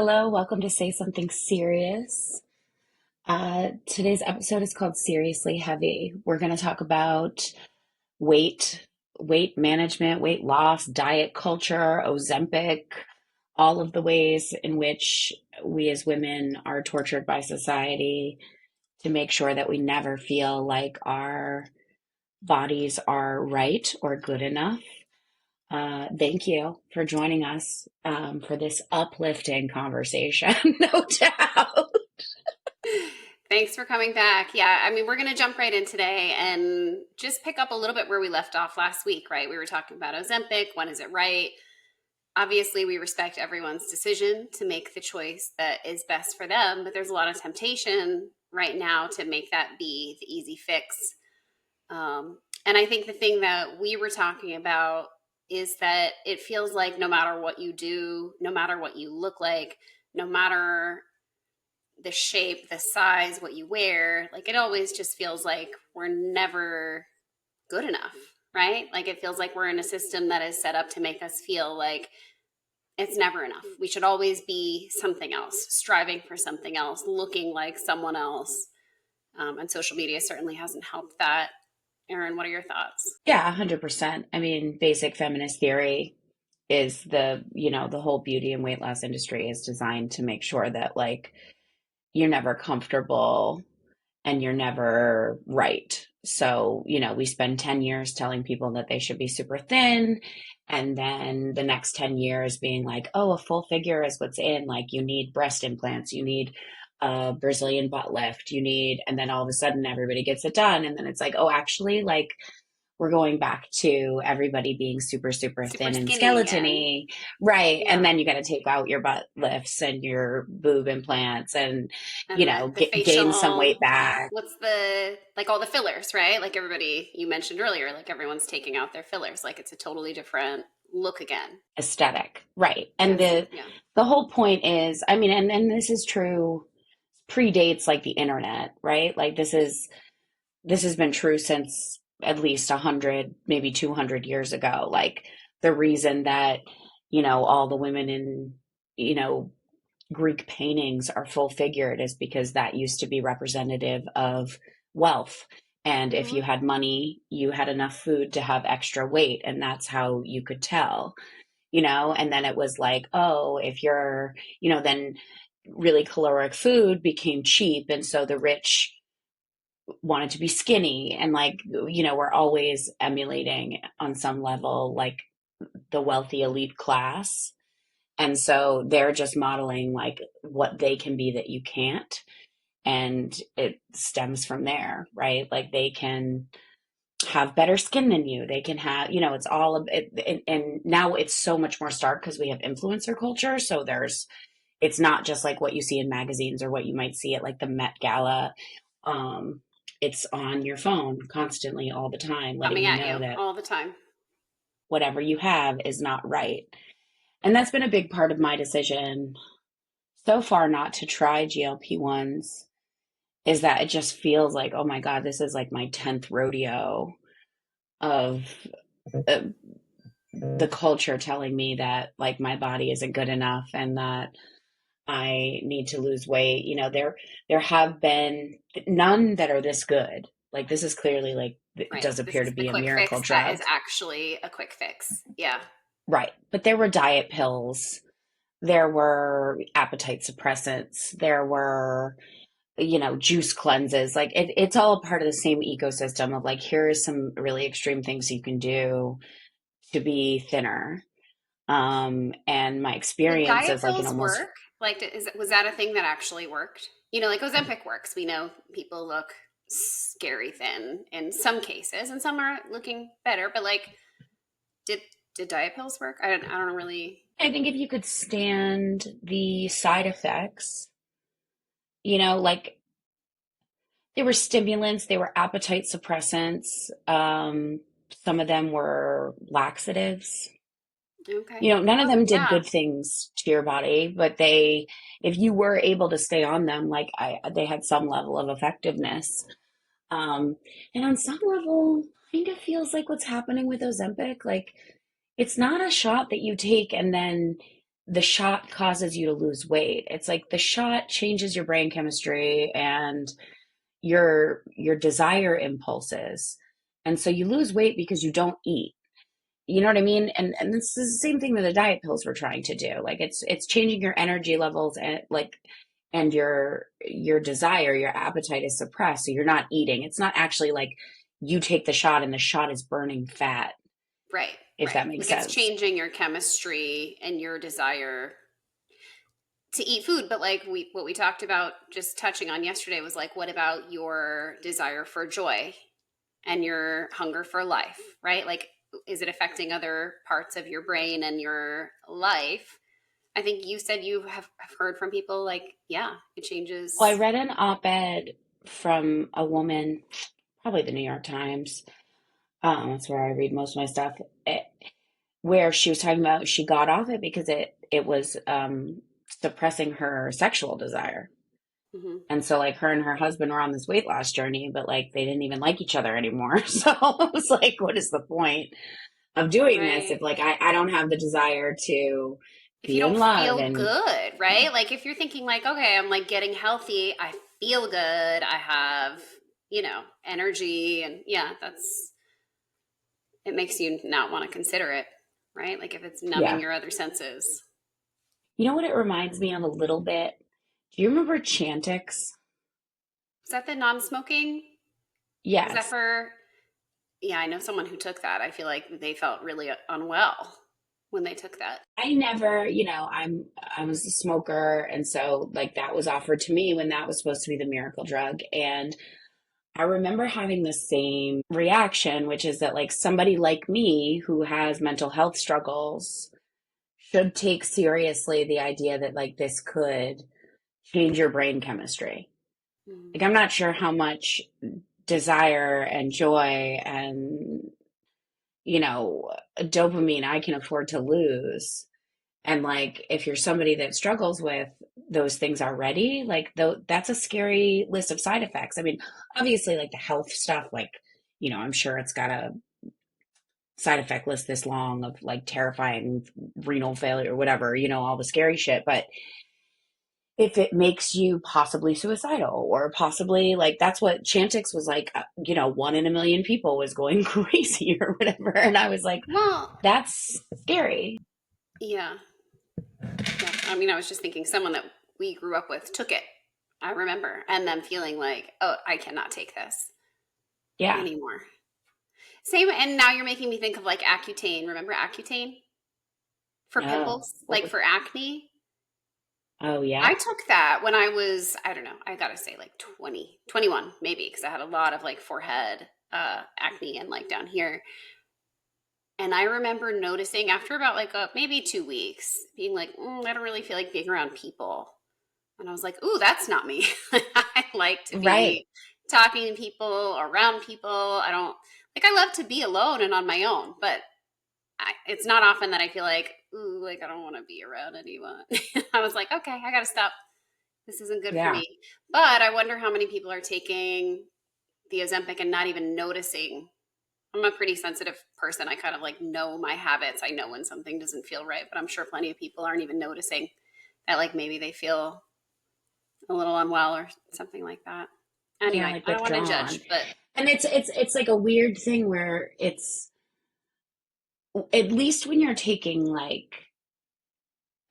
Hello, welcome to Say Something Serious. Today's episode is called Seriously Heavy. We're going to talk about weight, weight management, weight loss, diet culture, Ozempic, all of the ways in which we as women are tortured by society to make sure that we never feel like our bodies are right or good enough. Thank you for joining us for this uplifting conversation, no doubt. Thanks for coming back. Yeah, I mean, we're going to jump right in today and just pick up a little bit where we left off last week, right? We were talking about Ozempic. When is it right? Obviously, we respect everyone's decision to make the choice that is best for them, but there's a lot of temptation right now to make that be the easy fix. And I think the thing that we were talking about is that it feels like no matter what you do, no matter what you look like, no matter the shape, the size, what you wear, like it always just feels like we're never good enough, right? Like it feels like we're in a system that is set up to make us feel like it's never enough. We should always be something else, striving for something else, looking like someone else. And social media certainly hasn't helped that. Erin, what are your thoughts? Yeah, 100%. I mean, basic feminist theory is the whole beauty and weight loss industry is designed to make sure that like you're never comfortable and you're never right. So, we spend 10 years telling people that they should be super thin. And then the next 10 years being like, oh, a full figure is what's in. Like, you need breast implants, you need a Brazilian butt lift, and then all of a sudden everybody gets it done. And then it's like, oh, actually, like, we're going back to everybody being super, super Super thin and skinny again. skeletony. Right. And Yeah. then you got to take out your butt lifts and your boob implants and, And the gain some facial, weight back. what's the, like all the fillers, right? Like everybody, you mentioned earlier, like everyone's taking out their fillers. Like it's a totally different look again. Aesthetic. Right. And Yes. the Yeah. the whole point is, I mean, and this is true, predates like the internet, right? Like this has been true since at least 100, maybe 200 years ago. Like the reason that, all the women in, you know, Greek paintings are full figured is because that used to be representative of wealth. And if you Hmm. had money, you had enough food to have extra weight, and that's how you could tell, and then it was like, oh, if you're, then really caloric food became cheap. And so the rich wanted to be skinny. And like, we're always emulating on some level, like the wealthy elite class. And so they're just modeling like what they can be that you can't. And it stems from there, right? Like they can have better skin than you. They can have, it's all of it. And now it's so much more stark because we have influencer culture. So it's not just like what you see in magazines or what you might see at like the Met Gala. Um, it's on your phone constantly all the time, letting Coming you at know you that all the time. whatever you have is not right. And that's been a big part of my decision so far not to try GLP-1s, is that it just feels like, oh my God, this is like my 10th rodeo of uh, the culture telling me that like my body isn't good enough and that I need to lose weight. There have been none that are this good. Like this is clearly like it Right. does This appear to is the be a quick miracle fix that is drug. actually a quick fix. Yeah. Right. But there were diet pills, there were appetite suppressants, there were juice cleanses. Like it's all a part of the same ecosystem of like, here are some really extreme things you can do to be thinner. And my Did experience diet as like an pills almost, work? Like, was that a thing that actually worked? Like Ozempic works. We know people look scary thin in some cases, and some are looking better. But like, did did diet pills work? I don't really. I think if you could stand the side effects, like they were stimulants, they were appetite suppressants. Some of them were laxatives. Okay. None of Oh them did yeah. good things to your body, but if you were able to stay on them, like they had some level of effectiveness. Um, and on some level, kind of feels like what's happening with Ozempic. Like it's not a shot that you take and then the shot causes you to lose weight. It's like the shot changes your brain chemistry and your desire impulses. And so you lose weight because you don't eat. You know what I mean? And this is the same thing that the diet pills were trying to do. Like it's changing your energy levels and like and your desire, your appetite is suppressed. So you're not eating. It's not actually like you take the shot and the shot is burning fat, Right, if right. that makes Like it's sense. changing your chemistry and your desire to eat food. But like what we talked about just touching on yesterday was like, what about your desire for joy and your hunger for life, right? Like, is it affecting other parts of your brain and your life? I think you said you have heard from people like, yeah, it Well, I changes. read an op-ed from a woman, probably the New York Times. That's where I read most of my stuff. Where she was talking about she got off it because it was suppressing her sexual desire. Hmm. And so like her and her husband were on this weight loss journey, but like they didn't even like each other anymore. So it was like, what is the point of doing this Right. if like I don't have the desire to If you be in don't love feel and good, right? Like if you're thinking like, okay, I'm like getting healthy, I feel good, I have, energy and yeah, it makes you not want to consider it, right? Like if it's numbing yeah. your other senses. You know what it reminds me of a little bit? Do you remember Chantix? Is that the non-smoking? Is that Yes. for, yeah, I know someone who took that. I feel like they felt really unwell when they took that. I never, I was a smoker and so like that was offered to me when that was supposed to be the miracle drug and I remember having the same reaction, which is that like somebody like me who has mental health struggles should take seriously the idea that like this could change your brain chemistry. Mm. Like I'm not sure how much desire and joy and dopamine I can afford to lose. And like if you're somebody that struggles with those things already, like though that's a scary list of side effects. I mean, obviously like the health stuff, like, I'm sure it's got a side effect list this long of like terrifying renal failure or whatever, all the scary shit. But if it makes you possibly suicidal or possibly like that's what Chantix was like, 1 in a million people was going crazy or whatever. And I was like, Well, that's scary. yeah. Yeah. I mean, I was just thinking someone that we grew up with took it. I remember. And them feeling like, oh, I cannot take this Yeah. anymore. Same. And now you're making me think of like Accutane. Remember Accutane for No. pimples? Like for acne? Oh, I yeah. took that when I was, I don't know, I gotta say like 20, 21 maybe, because I had a lot of like forehead acne and like down here. And I remember noticing after about like maybe 2 weeks, being like, I don't really feel like being around people. And I was like, ooh, that's not me. I like to Right. be talking to people, around people. I don't like, I love to be alone and on my own, but it's not often that I feel like, ooh, like I don't want to be around anyone. I was like, okay, I got to stop. This isn't good for Yeah. me. But I wonder how many people are taking the Ozempic and not even noticing. I'm a pretty sensitive person. I kind of like know my habits. I know when something doesn't feel right, but I'm sure plenty of people aren't even noticing that like maybe they feel a little unwell or something like that. Yeah, Anyway, like I don't want to withdrawn. judge, but And it's like a weird thing where it's at least when you're taking like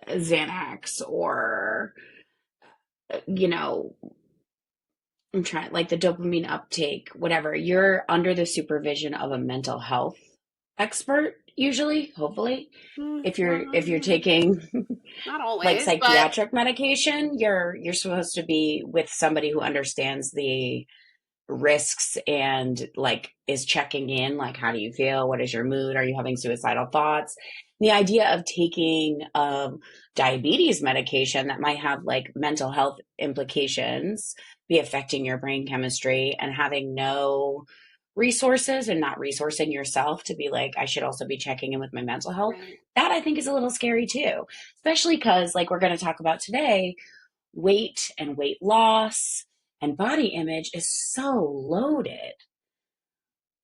Xanax or you know, I'm trying like the dopamine uptake, whatever, you're under the supervision of a mental health expert usually, hopefully. If you're taking not like always, but psychiatric medication, you're supposed to be with somebody who understands the risks and like is checking in like how do you feel, what is your mood, are you having suicidal thoughts. The idea of taking diabetes medication that might have like mental health implications be affecting your brain chemistry and having no resources and not resourcing yourself to be like I should also be checking in with my mental health, right, that I think is a little scary too, especially because like we're going to talk about today, weight and weight loss and body image is so loaded.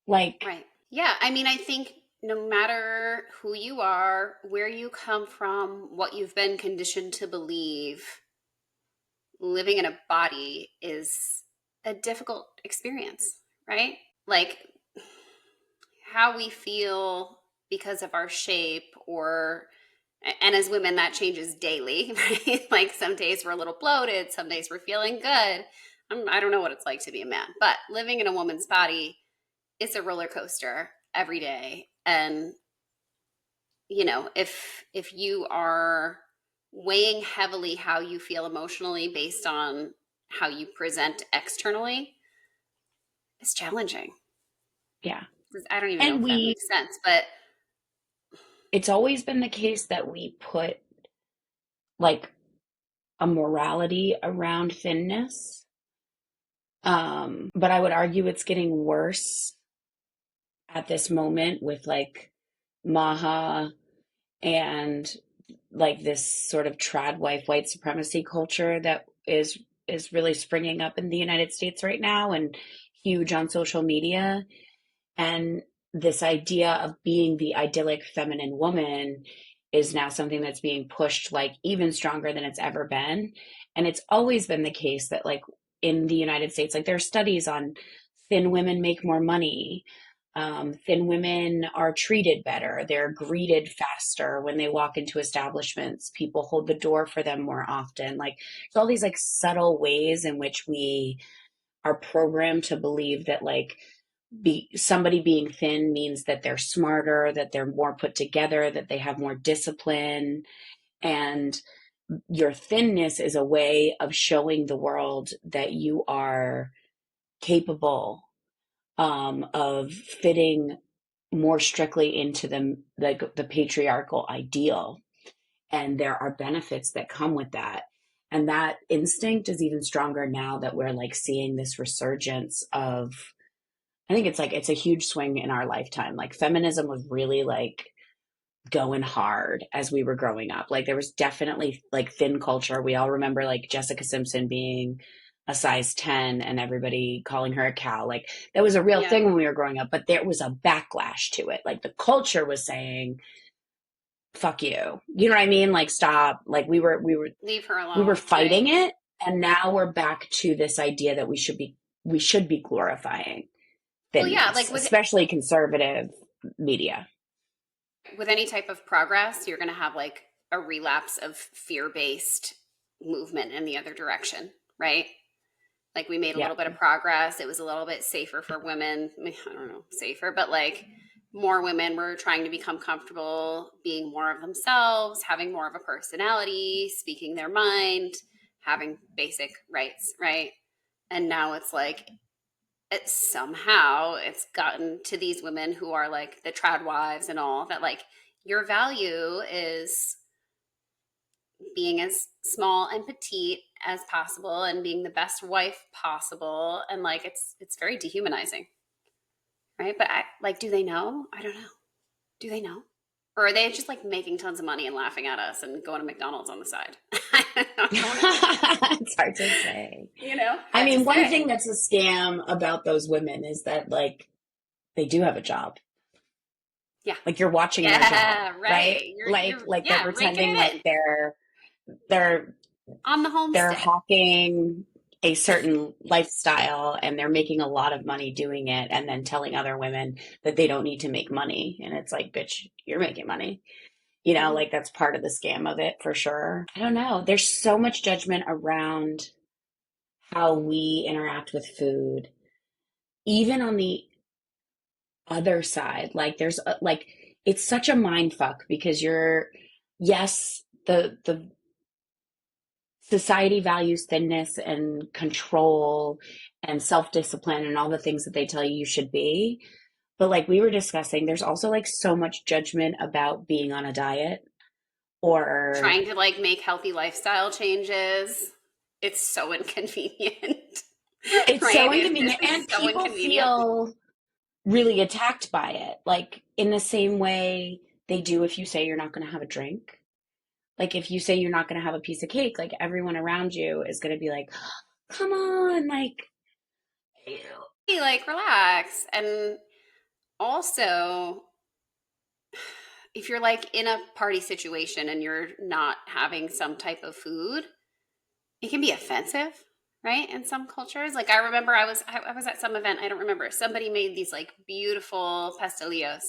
Like, right. Yeah, I mean, I think no matter who you are, where you come from, what you've been conditioned to believe, living in a body is a difficult experience, right? Like how we feel because of our shape, or and as women that changes daily, right? Like some days we're a little bloated, some days we're feeling good. I don't know what it's like to be a man, but living in a woman's body, it's a roller coaster every day. And if you are weighing heavily how you feel emotionally based on how you present externally, it's challenging. Yeah. I don't even know And if that makes sense, but it's always been the case that we put like a morality around thinness. But I would argue it's getting worse at this moment with like Maha and like this sort of trad wife white supremacy culture that is really springing up in the United States right now and huge on social media. And this idea of being the idyllic feminine woman is now something that's being pushed like even stronger than it's ever been. And it's always been the case that like in the United States, like there are studies on thin women make more money. Thin women are treated better. They're greeted faster when they walk into establishments. People hold the door for them more often. Like, there's all these like subtle ways in which we are programmed to believe that like somebody being thin means that they're smarter, that they're more put together, that they have more discipline. And your thinness is a way of showing the world that you are capable of fitting more strictly into the patriarchal ideal. And there are benefits that come with that. And that instinct is even stronger now that we're like seeing this resurgence of, I think it's like it's a huge swing in our lifetime. Like feminism was really like going hard as we were growing up. Like there was definitely like thin culture. We all remember like Jessica Simpson being a size 10 and everybody calling her a cow. Like that was a real yeah. thing when we were growing up, but there was a backlash to it. Like the culture was saying, fuck you. You know what I mean? Like stop. Like Leave her we were alone, right? fighting it, and now we're back to this idea that we should be glorifying Well, yeah, thinness, like especially conservative media. with any type of progress, you're going to have like a relapse of fear-based movement in the other direction, right? Like we made a Yeah. little bit of progress. It was a little bit safer for women. I, mean, I don't know, safer, but like more women were trying to become comfortable being more of themselves, having more of a personality, speaking their mind, having basic rights, right? And now it's like it's gotten to these women who are like the trad wives and all that, like your value is being as small and petite as possible and being the best wife possible, and like it's very dehumanizing, right? But I like, do they know? I don't know. Do they know? Or are they just like making tons of money and laughing at us and going to McDonald's on the side? I don't know. It's hard to say. I Hard to mean, one thing say. that's a scam about those women is that like they do have a job. Yeah. Like you're watching their job, Yeah, right? right. Like You're like they're yeah, raking pretending it like in they're on the they're homestead. hawking a certain lifestyle and they're making a lot of money doing it and then telling other women that they don't need to make money. And it's like, bitch, you're making money. Mhm. Like that's part of the scam of it for sure. I don't know. There's so much judgment around how we interact with food, even on the other side. Like there's like it's such a mind fuck because yes, the society values thinness and control and self-discipline and all the things that they tell you should be. But like we were discussing, there's also like so much judgment about being on a diet or Trying to like make healthy lifestyle changes. It's so inconvenient. it's Right? so inconvenient It's and so people inconvenient. feel really attacked by it. Like in the same way they do if you say you're not going to have a drink. Like if you say you're not going to have a piece of cake, like everyone around you is going to be like, come on, like, ew. Like relax. And also if you're like in a party situation and you're not having some type of food, it can be offensive, right? In some cultures. Like I remember I was at some event, I don't remember. Somebody made these like beautiful pastelillos.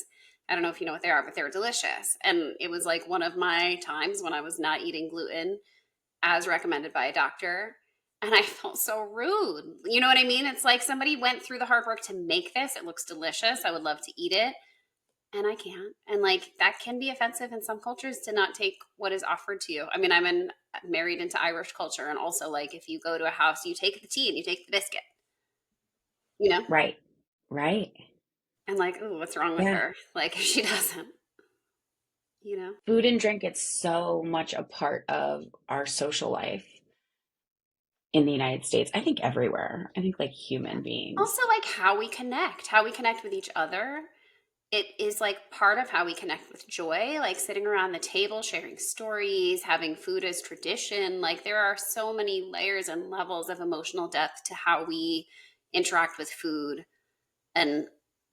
I don't know if you know what they are, but they're delicious. And it was like one of my times when I was not eating gluten as recommended by a doctor. And I felt so rude. You know what I mean? It's like somebody went through the hard work to make this. It looks delicious. I would love to eat it. And I can't. And like that can be offensive in some cultures to not take what is offered to you. I mean, married into Irish culture. And also, like, if you go to a house, you take the tea and you take the biscuit, you know? Right. Right. And like, ooh, what's wrong with Yeah. her? Like, if she doesn't, you know? Food and drink, it's so much a part of our social life in the United States. I think everywhere. I think like human beings. Also, like how we connect with each other. It is like part of how we connect with joy, like sitting around the table, sharing stories, having food as tradition. Like there are so many layers and levels of emotional depth to how we interact with food. And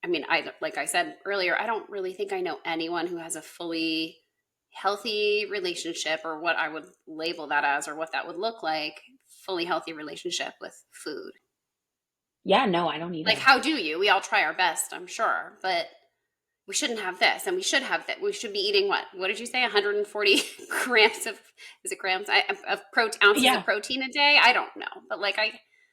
I mean, like I said earlier, I don't really think I know anyone who has a fully healthy relationship, or what I would label that as, or what that would look like, fully healthy relationship with food. Yeah, no, I don't Like, either. how do you? We all try our best, I'm sure, but we shouldn't have this and we should have that. We should be eating what did you say? 140 grams of, is it grams? Ounces of Yeah, protein a day. I don't know, but like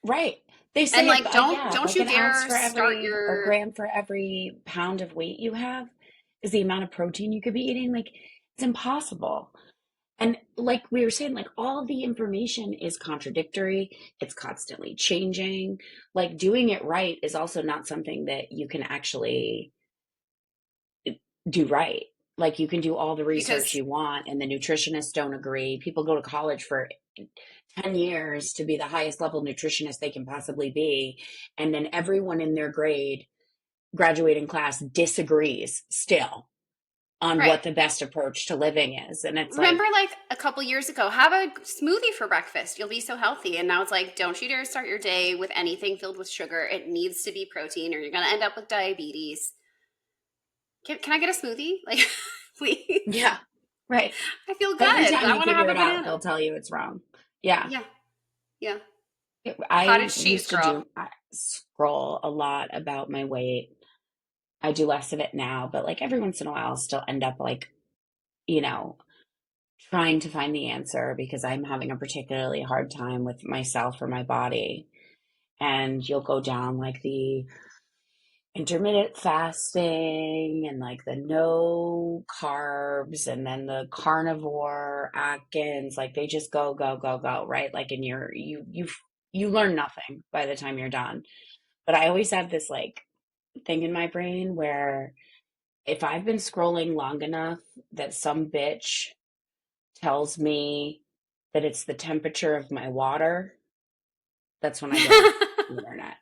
right. They and say, like, yeah, don't like you an ounce dare for start every, or your, gram for every pound of weight you have is the amount of protein you could be eating. Like, it's impossible. And like we were saying, like all the information is contradictory. It's constantly changing. Like doing it right is also not something that you can actually do right. Like you can do all the research because, you want, and the nutritionists don't agree. People go to college for 10 years to be the highest level nutritionist they can possibly be. And then everyone in their grade, graduating class, disagrees still on right. what the best approach to living is. And it's Remember, like, like a couple years ago, have a smoothie for breakfast. You'll be so healthy. And now it's like, don't you dare start your day with anything filled with sugar. It needs to be protein, or you're going to end up with diabetes. Can I get a smoothie? Like, please. yeah, right. I feel good. Every time I you want to figure have a it out, banana. they'll tell you it's wrong. Yeah. Yeah. Yeah. I Cottage cheese used to girl. scroll a lot about my weight. I do less of it now, but like every once in a while, I'll still end up like, you know, trying to find the answer because I'm having a particularly hard time with myself or my body. And you'll go down like the intermittent fasting and like the no carbs and then the carnivore Atkins, like they just go, go, go, go, right? Like in you learn nothing by the time you're done. But I always have this like thing in my brain where if I've been scrolling long enough that some bitch tells me that it's the temperature of my water, that's when I get off the internet.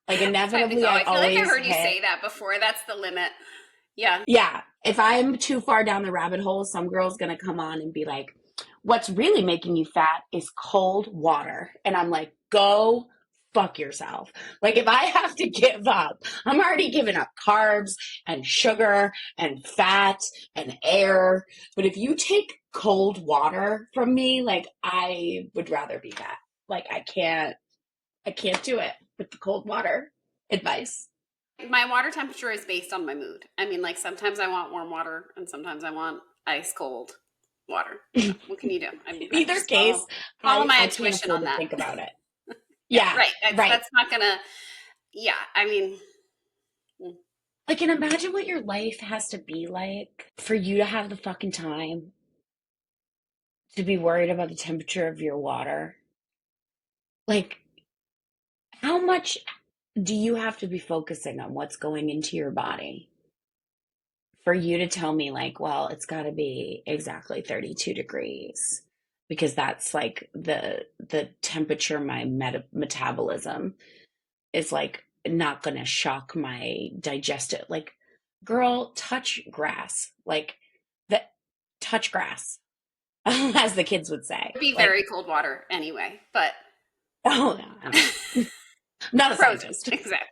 Like inevitably Oh, I I feel like I've always heard you hit, say that before. That's the limit. Yeah. yeah, if I'm too far down the rabbit hole, some girl's gonna come on and be like, what's really making you fat is cold water. And I'm like, go fuck yourself. Like if I have to give up, I'm already giving up carbs and sugar and fat and air. But if you take cold water from me, like I would rather be fat. Like I can't do it with the cold water advice. My water temperature is based on my mood. I mean, like sometimes I want warm water and sometimes I want ice cold water. You know, what can you do? In I either just case, follow my I can't intuition afford on to that. think about it. Yeah, Yeah, right. right. That's not gonna. Yeah, I mean, mm. Like, and imagine what your life has to be like for you to have the fucking time to be worried about the temperature of your water. Like, how much do you have to be focusing on what's going into your body for you to tell me, like, well, it's got to be exactly 32 degrees because that's like the temperature my metabolism is like not going to shock my digestive. Like, girl, touch grass. Like, the touch grass, as the kids would say. It'd be Like, very cold water anyway, but oh, no, I'm not a frozen. scientist. Exactly.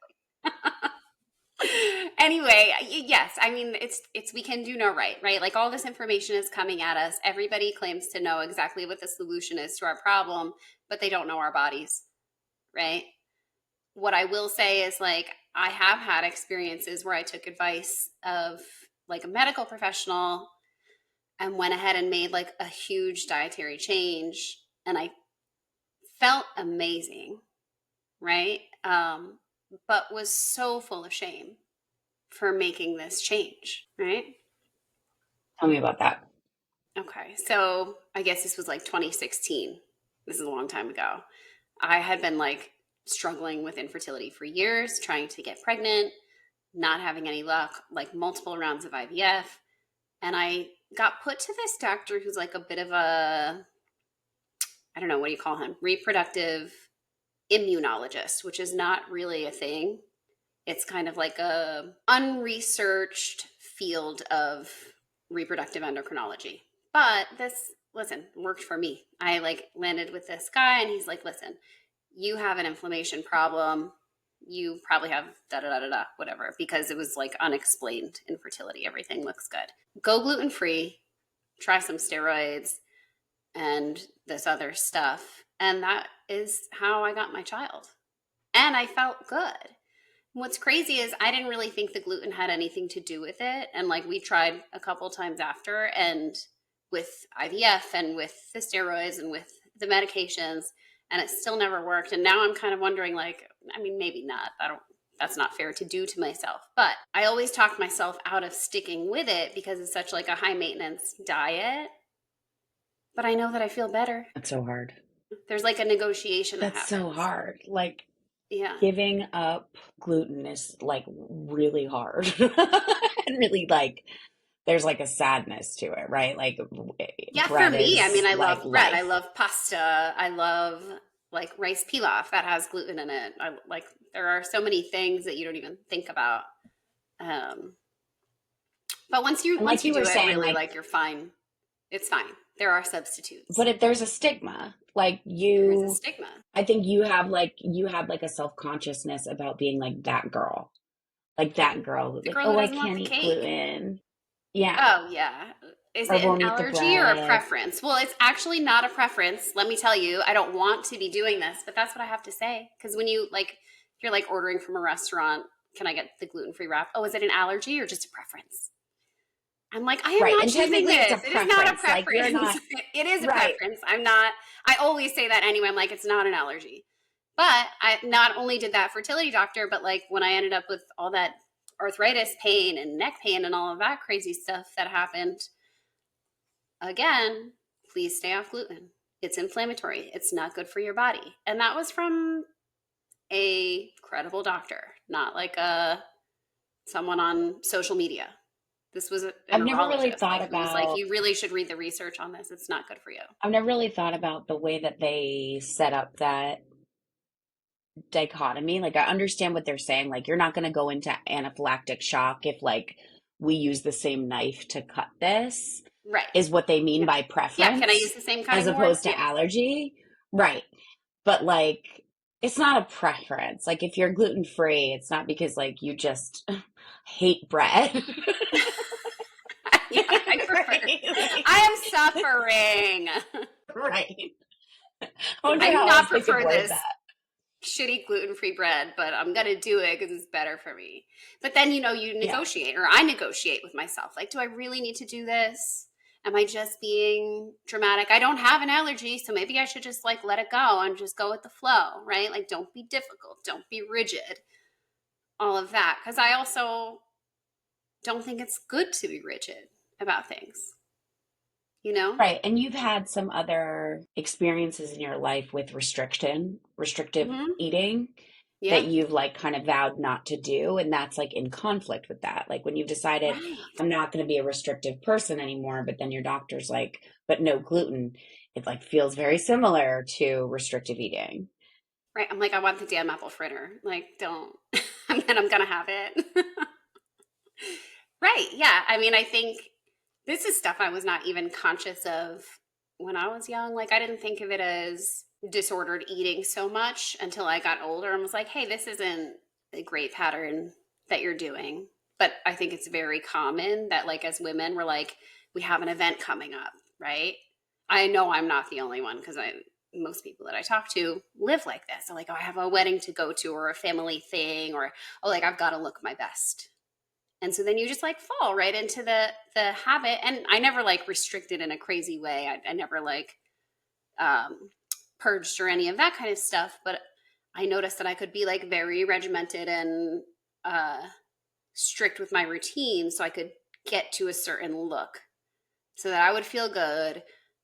Anyway, yes, I mean it's we can do no right, right? Like all this information is coming at us. Everybody claims to know exactly what the solution is to our problem, but they don't know our bodies, right? What I will say is like I have had experiences where I took advice of like a medical professional and went ahead and made like a huge dietary change and I felt amazing, right? But was so full of shame for making this change, right? Tell me about that. Okay, so I guess this was like 2016. This is a long time ago. I had been like struggling with infertility for years, trying to get pregnant, not having any luck, like multiple rounds of IVF. And I got put to this doctor who's like a bit of a, I don't know, what do you call him? Reproductive immunologist, which is not really a thing. It's kind of like a unresearched field of reproductive endocrinology. But this, listen, worked for me. I like landed with this guy and he's like, listen, you have an inflammation problem. You probably have da da da da da, whatever, because it was like unexplained infertility. Everything looks good. Go gluten free, try some steroids and this other stuff. And that is how I got my child. And I felt good. What's crazy is I didn't really think the gluten had anything to do with it. And like we tried a couple times after and with IVF and with the steroids and with the medications and it still never worked. And now I'm kind of wondering like, I mean, maybe not. That's not fair to do to myself. But I always talked myself out of sticking with it because it's such like a high maintenance diet. But I know that I feel better. That's so hard. There's like a negotiation that That's so happens. hard. Like Yeah. giving up gluten is like really hard. And really like there's like a sadness to it, right? Like Yeah, for bread me, I is mean, I like love bread. I life. love pasta. I love like rice pilaf that has gluten in it. I like there are so many things that you don't even think about. Um, but And once like you you were do it saying, really like, like you're fine. It's fine. There are substitutes. but if there's a stigma, like There is a you, stigma. I think you have like a self-consciousness about being like that girl who's The like, girl who oh, I doesn't want can't the eat cake. gluten. Yeah. Oh, yeah. Is Or it an won't eat the allergy or a bread. preference? Well, it's actually not a preference. Let me tell you, I don't want to be doing this, but that's what I have to say. Because when you like, you're like ordering from a restaurant, can I get the gluten free wrap? Oh, is it an allergy or just a preference? I'm like, I am Right. not And choosing technically it's a this. It is not a preference. Like you're preference. not It is a right. preference. I'm not, I always say that anyway. I'm like, it's not an allergy. But I not only did that fertility doctor, but like when I ended up with all that arthritis pain and neck pain and all of that crazy stuff that happened, again, please stay off gluten. It's inflammatory. It's not good for your body. And that was from a credible doctor, not like a someone on social media. This was a I've never really neurologist, thought like who was like, about you really should read the research on this. It's not good for you. I've never really thought about the way that they set up that dichotomy. Like I understand what they're saying. Like you're not going to go into anaphylactic shock if like we use the same knife to cut this, Right. is what they mean Yeah. by Yeah. Can I preference use the same as cutting board? opposed to Yeah. allergy. Right. But like it's not a preference. Like if you're gluten free, it's not because like you just hate bread. Yeah. I prefer. Right? Like, I am suffering. right. I wonder I do how not else they could prefer word this that. shitty gluten-free bread, but I'm gonna do it because it's better for me. But then you Yeah. negotiate, or I negotiate with myself. Like, do I really need to do this? Am I just being dramatic? I don't have an allergy, so maybe I should just like let it go and just go with the flow, right? Like, don't be difficult, don't be rigid, all of that. Because I also don't think it's good to be rigid about things, you know? Right. And you've had some other experiences in your life with restrictive Hmm. eating that Yeah. you've like kind of vowed not to do. And that's like in conflict with that. Like when you've decided, Right. I'm not going to be a restrictive person anymore, but then your doctor's like, but no gluten. It like feels very similar to restrictive eating. Right. I'm like, I want the damn apple fritter. Like, don't. And then I'm gonna have it. Right. Yeah. I mean, I think this is stuff I was not even conscious of when I was young. Like, I didn't think of it as disordered eating so much until I got older and was like, hey, this isn't a great pattern that you're doing. But I think it's very common that, like, as women, we're like, we have an event coming up, right? I know I'm not the only one because most people that I talk to live like this. They're like, oh, I have a wedding to go to or a family thing, or oh, like I've got to look my best. And so then you just like fall right into the habit. And I never like restricted in a crazy way. I never like um, purged or any of that kind of stuff. But I noticed that I could be like very regimented and uh, strict with my routine, so I could get to a certain look, so that I would feel good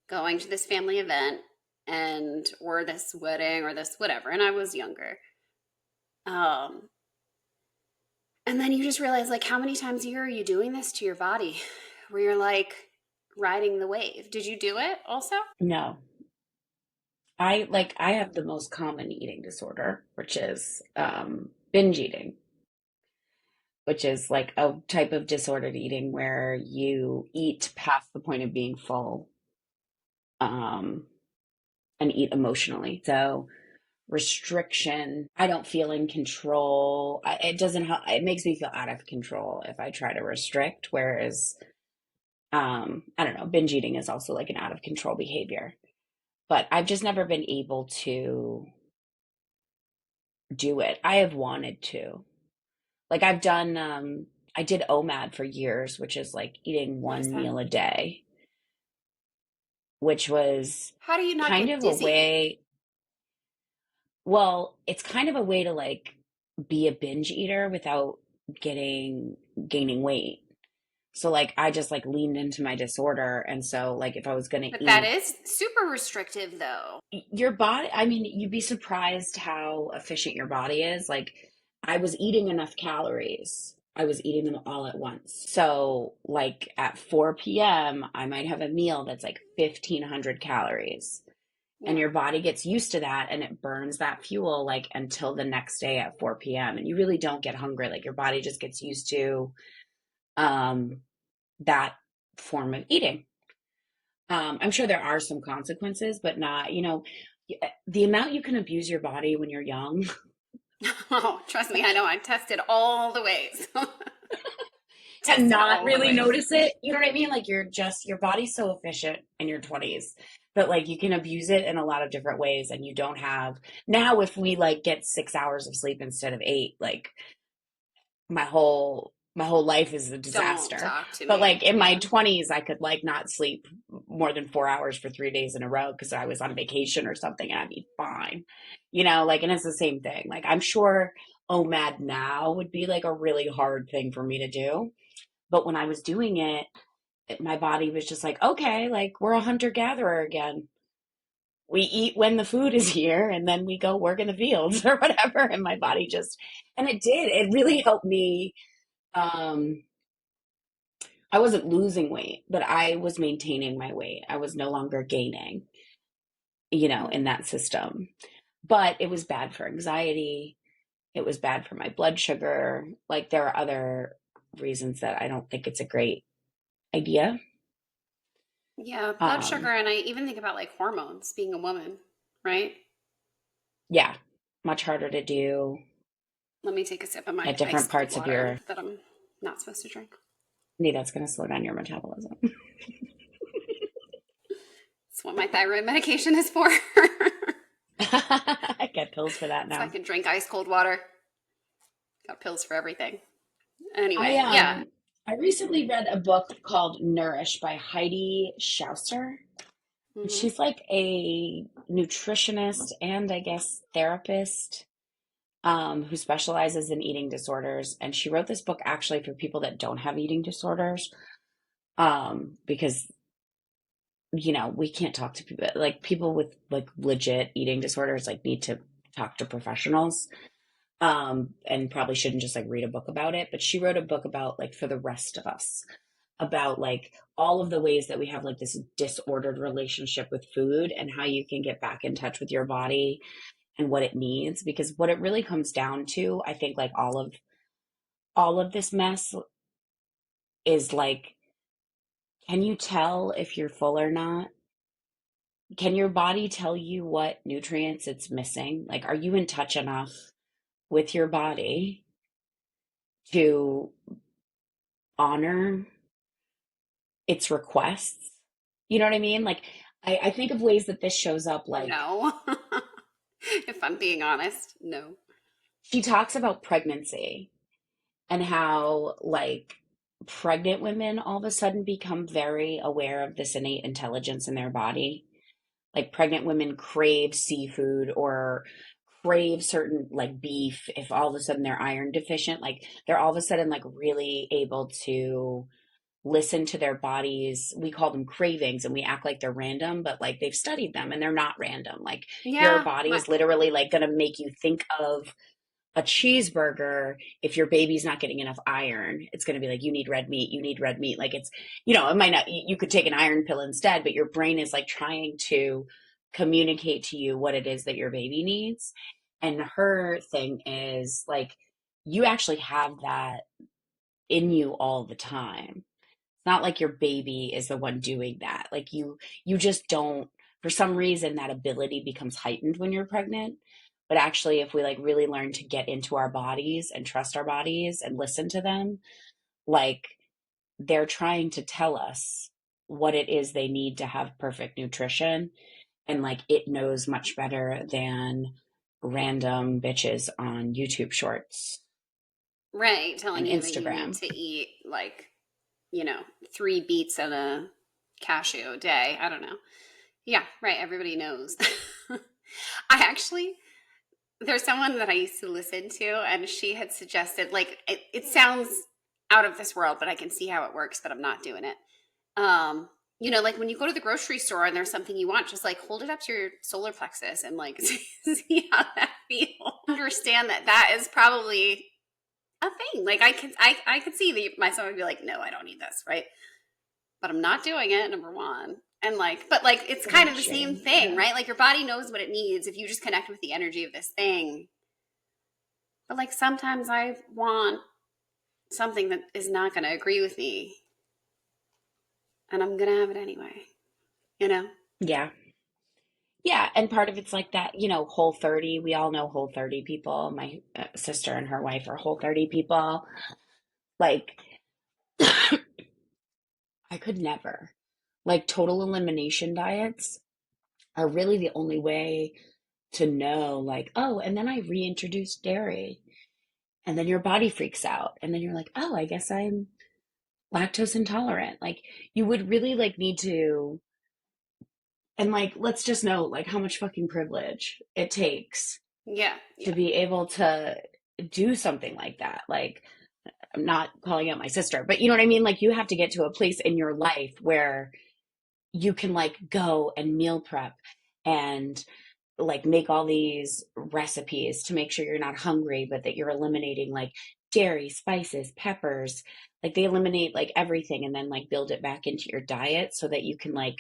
going to this family event and or this wedding or this whatever. And I was younger. Um, and then you just realize, like, how many times a year are you doing this to your body, where you're like riding the wave? Did you do it also? No. I have the most common eating disorder, which is binge eating, which is like a type of disordered eating where you eat past the point of being full, um, and eat emotionally. So restriction, I don't feel in control. It doesn't help. It makes me feel out of control if I try to restrict. Whereas, I don't know, binge eating is also like an out of control behavior. But I've just never been able to do it. I have wanted to. Like I did OMAD for years, which is like eating What is one that? meal a day, which was How do you not kind get of a dizzy? way, well, it's kind of a way to like be a binge eater without getting gaining weight. So like I just like leaned into my disorder, and so like if I was going to But that eat is super restrictive, though. your body, I mean, you'd be surprised how efficient your body is. Like, I was eating enough calories. I was eating them all at once. So, like at 4 p.m., I might have a meal that's like 1,500 calories. And Yeah. your body gets used to that and it burns that fuel like until the next day at 4 p.m. And you really don't get hungry. Like, your body just gets used to um, that form of eating. I'm sure there are some consequences, but not, the amount you can abuse your body when you're young. Oh, trust me, I know. I tested all the ways. And Tested not all the really ways. notice it. You know what I mean? Like, your body's so efficient in your 20s, but like you can abuse it in a lot of different ways. And you don't have, now if we like get 6 hours of sleep instead of eight, like my whole life is a Don't disaster. talk to But me. like in my Yeah. 20s, I could like not sleep more than 4 hours for 3 days in a row because I was on vacation or something, and I'd be fine. Like, and it's the same thing. Like, I'm sure OMAD now would be like a really hard thing for me to do. But when I was doing it, my body was just like, okay, like we're a hunter gatherer again. We eat when the food is here and then we go work in the fields or whatever. And my body just, and it really helped me. Um, I wasn't losing weight, but I was maintaining my weight. I was no longer gaining, in Mm. that system. But it was bad for anxiety. It was bad for my blood sugar. Like, there are other reasons that I don't think it's a great idea. Yeah, blood sugar, Um, and I even think about like hormones, being a woman, right? yeah, much harder to do Let me take a sip of my at different iced cold parts of water your. that I'm not supposed to drink. Nee, that's going to slow down your metabolism. It's what my thyroid medication is for. I get pills for that So I now. can drink ice cold water. Got pills for everything. I Anyway, yeah. um I recently read a book called Nourish by Heidi Schauser. And Hmm. she's like a nutritionist and I guess therapist, who specializes in eating disorders. And she wrote this book actually for people that don't have eating disorders, because we can't talk to people, like people with like legit eating disorders like need to talk to professionals, and probably shouldn't just like read a book about it. But she wrote a book about like for the rest of us, about like all of the ways that we have like this disordered relationship with food and how you can get back in touch with your body and what it needs. Because what it really comes down to, I think, like all of this mess is like, can you tell if you're full or not? Can your body tell you what nutrients it's missing? Like, are you in touch enough with your body to honor its requests. You know what I mean? Like, I think of ways that this shows up. Like, No. If I'm being honest, no. she talks about pregnancy and how, like, pregnant women all of a sudden become very aware of this innate intelligence in their body. Like, pregnant women crave seafood or crave certain, like, beef if all of a sudden they're iron deficient. Like, they're all of a sudden, like, really able to listen to their bodies. We call them cravings and we act like they're random, but like they've studied them and they're not random. Like, your Yeah, body is literally like going to make you think of a cheeseburger. If your baby's not getting enough iron, it's going to be like, you need red meat, you need red meat. Like, it's, it might not, you could take an iron pill instead, but your brain is like trying to communicate to you what it is that your baby needs. And her thing is like, you actually have that in you all the time. It's not like your baby is the one doing that. Like, you just don't, for some reason that ability becomes heightened when you're pregnant. But actually, if we like really learn to get into our bodies and trust our bodies and listen to them, like, they're trying to tell us what it is they need to have perfect nutrition. And like, it knows much better than random bitches on YouTube shorts right. and Telling you that you need Instagram. to eat like, 3 beets and a cashew a day. I don't know. Yeah, right. Everybody knows. I actually, there's someone that I used to listen to, and she had suggested, like, it sounds out of this world, but I can see how it works, but I'm not doing it. Um, like when you go to the grocery store and there's something you want, just like hold it up to your solar plexus and like see how that feels. Understand that that is probably a thing. Like I could see that my son would be like, no, I don't need this, right? But I'm not doing it, number one. And like, but like it's kind Without of the same shame. thing, Yeah. right? Like your body knows what it needs if you just connect with the energy of this thing. But like sometimes I want something that is not going to agree with me, and I'm going to have it anyway, you know? Yeah. Yeah, and part of it's like that, Whole 30. We all know Whole 30 people. My sister and her wife are Whole 30 people. Like, I could never. Like, total elimination diets are really the only way to know, like, oh, and then I reintroduced dairy. And then your body freaks out. And then you're like, oh, I guess I'm lactose intolerant. Like, you would really like need to, and like, let's just know like how much fucking privilege it takes Yeah, to yeah. be able to do something like that. Like, I'm not calling out my sister, but you know what I mean? Like, you have to get to a place in your life where you can like go and meal prep and like make all these recipes to make sure you're not hungry, but that you're eliminating like dairy, spices, peppers. Like, they eliminate like everything and then like build it back into your diet so that you can like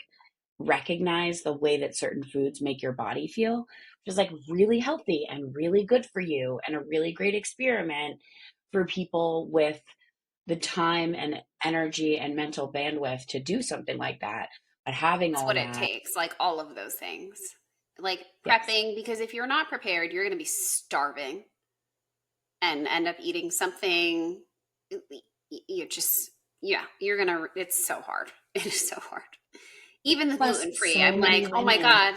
recognize the way that certain foods make your body feel, which is like really healthy and really good for you and a really great experiment for people with the time and energy and mental bandwidth to do something like that. But having It's all what it that, takes, like all of those things. Like yes. prepping, because if you're not prepared, you're going to be starving and end up eating something. You just, yeah, you're going to, it's so hard. It is so hard. Even the Plus, gluten free, so I'm many like, oh my women, God,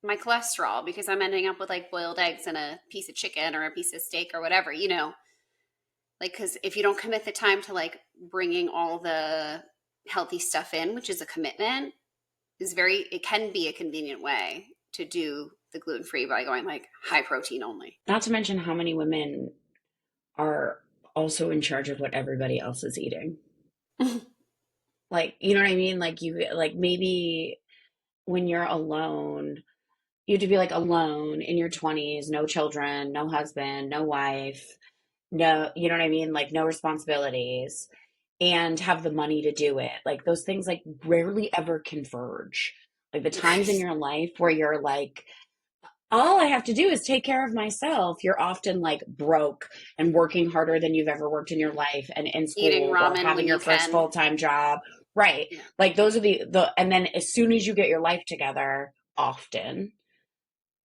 my cholesterol, because I'm ending up with like boiled eggs and a piece of chicken or a piece of steak or whatever, like, because if you don't commit the time to like bringing all the healthy stuff in, which is a commitment, it can be a convenient way to do the gluten free by going like high protein only. not to mention how many women are also in charge of what everybody else is eating. Like, you know what I mean? Like, you, like, maybe when you're alone, you have to be like alone in your 20s, no children, no husband, no wife, no, you know what I mean? Like, no responsibilities, and have the money to do it. Like, those things like rarely ever converge. Like, the times in Right. your life where you're like, all I have to do is take care of myself, you're often like broke and working harder than you've ever worked in your life and in Eating school or ramen having when your you first can. full-time job. Right. Yeah. Like, those are the, and then as soon as you get your life together, often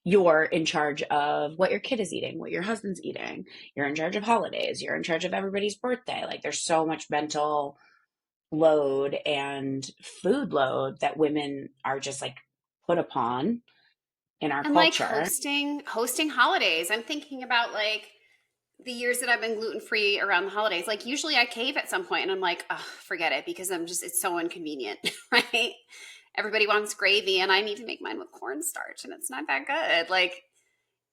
you're in charge of what your kid is eating, what your husband's eating. You're in charge of holidays. You're in charge of everybody's birthday. Like there's so much mental load and food load that women are just like put upon in our And like culture. hosting holidays. I'm thinking about like the years that I've been gluten free around the holidays. Like usually I cave at some point and I'm like, oh, forget it because it's so inconvenient, right? Everybody wants gravy and I need to make mine with cornstarch and it's not that good. Like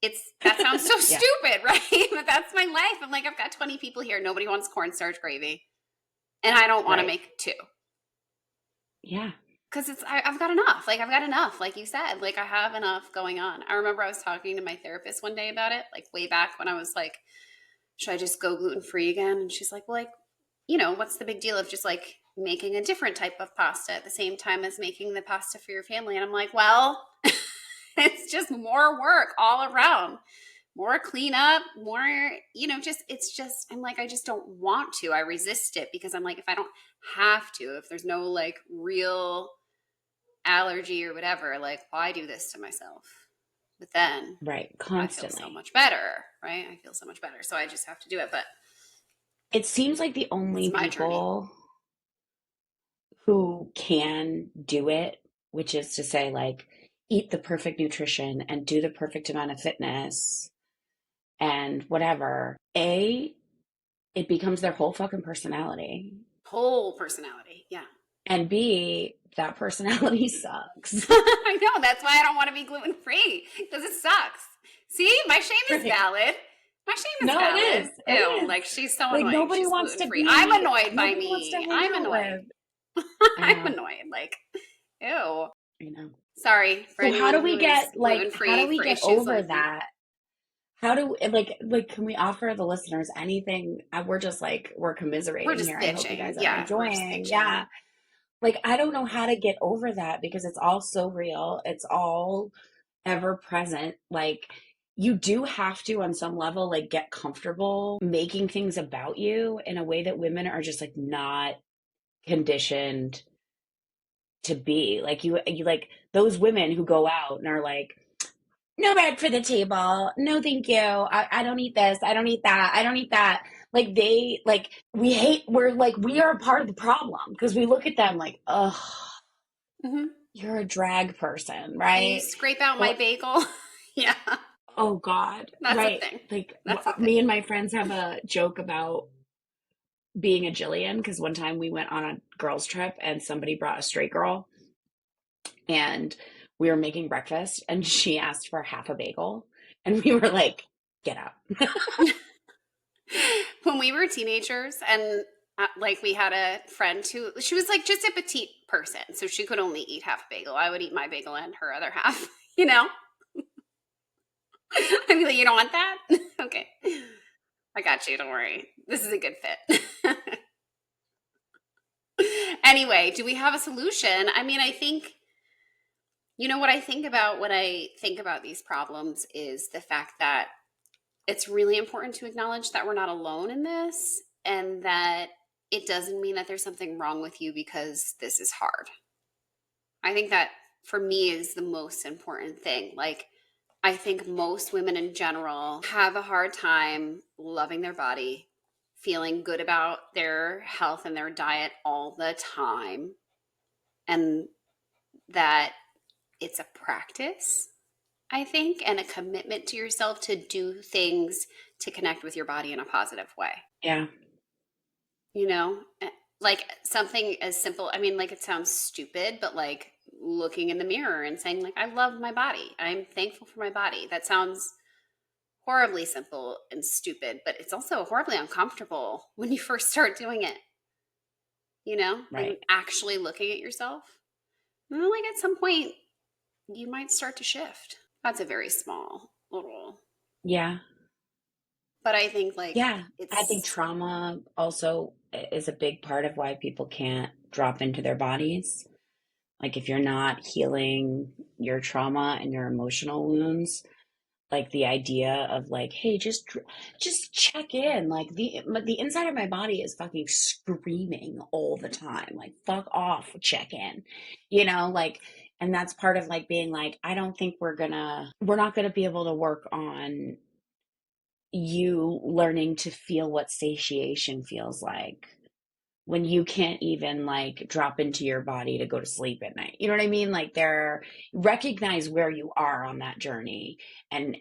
that sounds so Yeah. stupid, right? But that's my life. I'm like, I've got 20 people here. Nobody wants cornstarch gravy. And I don't want to Right. make two. Yeah. Because I've got enough. Like I've got enough. Like you said, like I have enough going on. I remember I was talking to my therapist one day about it, like way back when I was like, should I just go gluten free again? And she's like, well, like, what's the big deal of just like making a different type of pasta at the same time as making the pasta for your family? And I'm like, well, it's just more work all around, more cleanup, more, I'm like, I just don't want to. I resist it because I'm like, if I don't have to, if there's no like real allergy or whatever, like, why do this to myself? But then Right. I feel so Constantly. much better, right? I feel so much better. So I just have to do it. But It seems like the it's only my journey. people who can do it, which is to say, like, eat the perfect nutrition and do the perfect amount of fitness and whatever, it becomes their whole fucking personality. Whole personality. Yeah. And B, that personality sucks. I know. That's why I don't want to be gluten free because it sucks. See, my shame is Right. valid. My shame is No, it valid. is. It Ew, is. like she's so Like annoying. nobody She's wants gluten to free. I'm be, annoyed by nobody wants to me. hang I'm out annoyed. with. I I'm know. annoyed. Like, ew. I know. Sorry for So how do anyone we who is get like gluten how do free we for get issues over like me. that? How do like can we offer the listeners anything? We're just like we're We're commiserating just here. I hope you bitching. guys are Yeah, we're just enjoying. bitching. Yeah. Like I don't know how to get over that because it's all so real. It's all ever present. Like you do have to on some level like get comfortable making things about you in a way that women are just like not conditioned to be. Like you like those women who go out and are like no bread for the table. No, thank you. I don't eat this. I don't eat that. I don't eat that. Like they like we're like we are a part of the problem because we look at them like, oh, Hmm. you're a drag person, Can you right? scrape out my Or bagel? Yeah, oh God, that's a right? thing. Like That's a thing. me and my friends have a joke about being a Jillian because one time we went on a girls trip and somebody brought a straight girl and we were making breakfast and she asked for half a bagel and we were like, get out. When we were teenagers and like we had a friend who she was like just a petite person, so she could only eat half a bagel. I would eat my bagel and her other half. I'd be like, you don't want that? Okay, I got you. Don't worry. This is a good fit. Anyway, do we have a solution? I mean, I think what I think about when I think about these problems is the fact that it's really important to acknowledge that we're not alone in this and that it doesn't mean that there's something wrong with you because this is hard. I think that for me is the most important thing. Like, I think most women in general have a hard time loving their body, feeling good about their health and their diet all the time, and that it's a practice, I think, and a commitment to yourself to do things to connect with your body in a positive way. Yeah. You know, like something as simple, I mean, like it sounds stupid, but like looking in the mirror and saying, like, I love my body. I'm thankful for my body. That sounds horribly simple and stupid, but it's also horribly uncomfortable when you first start doing it, like Right. actually looking at yourself. And then, like, at some point, you might start to shift. That's a very small little, Yeah. but I think like Yeah. I think it's, trauma also is a big part of why people can't drop into their bodies. Like if you're not healing your trauma and your emotional wounds, like the idea of like, hey, just check in. Like the inside of my body is fucking screaming all the time. Like fuck off, check in. Like And that's part of like being like, I don't think we're not gonna be able to work on you learning to feel what satiation feels like when you can't even like drop into your body to go to sleep at night. You know what I mean? Like there, recognize where you are on that journey and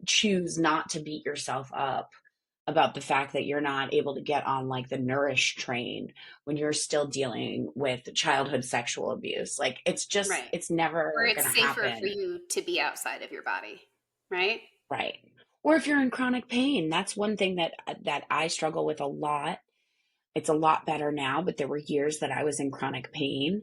choose not to beat yourself up about the fact that you're not able to get on like the nourish train when you're still dealing with childhood sexual abuse. Like it's just Right. it's Or never it's going to safer for happen. you to be outside of your body, right? Right. Or if you're in chronic pain, that's one thing that I struggle with a lot. It's a lot better now, but there were years that I was in chronic pain.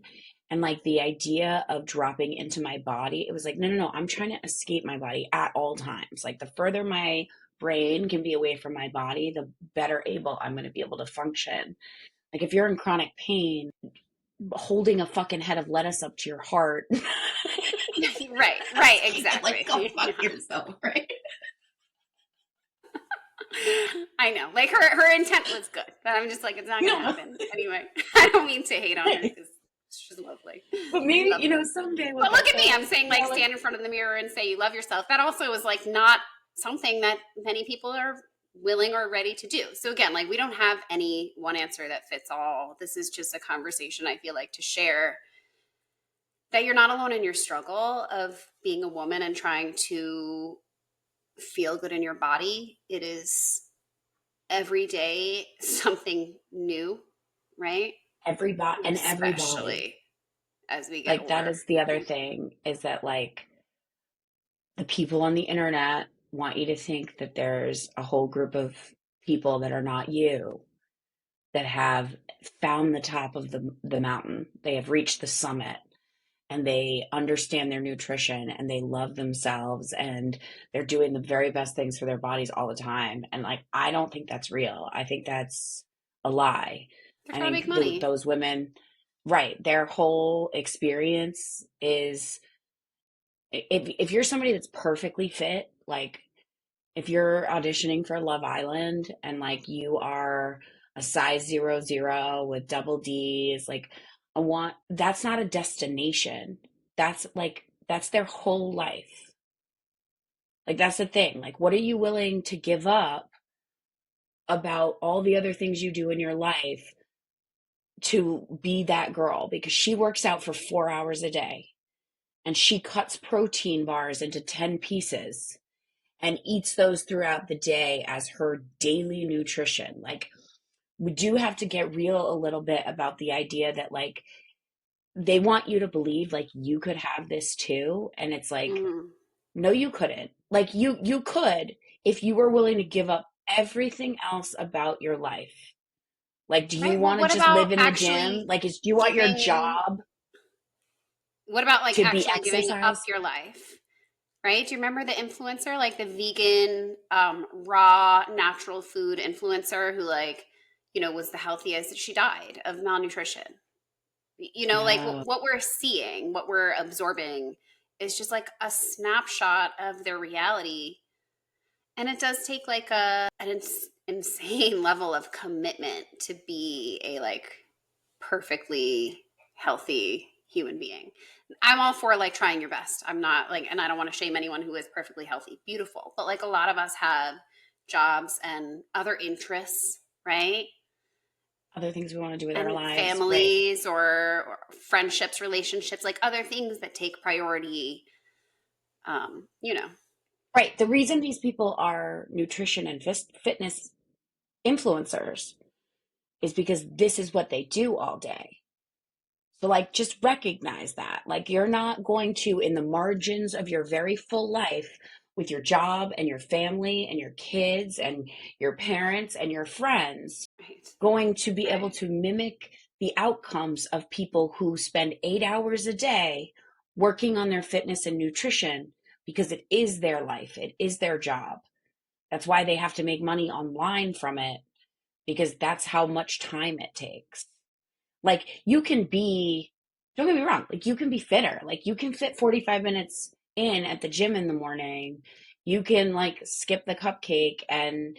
And like the idea of dropping into my body, it was like, no, no, no, I'm trying to escape my body at all times. Like the further my brain can be away from my body, the better able I'm going to be able to function. Like if you're in chronic pain, holding a fucking head of lettuce up to your heart, Right, right, like go exactly. fuck yourself, right? I know. Like her intent was good, but I'm just like, it's not gonna No, happen. Anyway, I don't mean to hate on her right. because she's lovely. But maybe, Lovely. someday we'll But look get at me. there. I'm saying Yeah, like like stand in front of the mirror and say you love yourself. That also is like not something that many people are willing or ready to do. So again, like we don't have any one answer that fits all. This is just a conversation I feel like to share that you're not alone in your struggle of being a woman and trying to feel good in your body. It is every day something new, right? everybody. Especially as we get Like that older. is the other thing is that like the people on the internet want you to think that there's a whole group of people that are not you that have found the top of the mountain. They have reached the summit and they understand their nutrition and they love themselves and they're doing the very best things for their bodies all the time. And like, I don't think that's real. I think that's a lie. They're I trying to make think money. those women, right, their whole experience is if you're somebody that's perfectly fit, like if you're auditioning for Love Island and like you are a size 00 with double D's, like I want that's not a destination. That's their whole life. Like that's the thing. Like what are you willing to give up about all the other things you do in your life to be that girl? Because she works out for 4 hours a day and she cuts protein bars into 10 pieces and eats those throughout the day as her daily nutrition. Like, we do have to get real a little bit about the idea that, like, they want you to believe like you could have this too. And it's like, Mm-hmm. no, you couldn't. Like, you could if you were willing to give up everything else about your life. Like, do you Right. Well, want to what just about live in the gym? actually Like, do you want your giving, job what about like to be actually giving up exercise? your life? Right? Do you remember the influencer, like the vegan, raw, natural food influencer who, like, was the healthiest? She died of malnutrition. Like No. what we're seeing, what we're absorbing is just like a snapshot of their reality. And it does take like insane level of commitment to be a like perfectly healthy human being. I'm all for like trying your best. I'm not like, and I don't want to shame anyone who is perfectly healthy, beautiful, but like a lot of us have jobs and other interests, right? Other things we want to do with our And lives. Right. families or friendships, relationships, like other things that take priority. Um, you know, Right. The reason these people are nutrition and fitness influencers is because this is what they do all day. So, like, just recognize that. Like, you're not going to, in the margins of your very full life, with your job and your family and your kids and your parents and your friends, right, going to be able right. to mimic the outcomes of people who spend 8 hours a day working on their fitness and nutrition because it is their life, it is their job. That's why they have to make money online from it because that's how much time it takes. Like you can be, don't get me wrong, like you can be fitter. Like you can fit 45 minutes in at the gym in the morning. You can like skip the cupcake and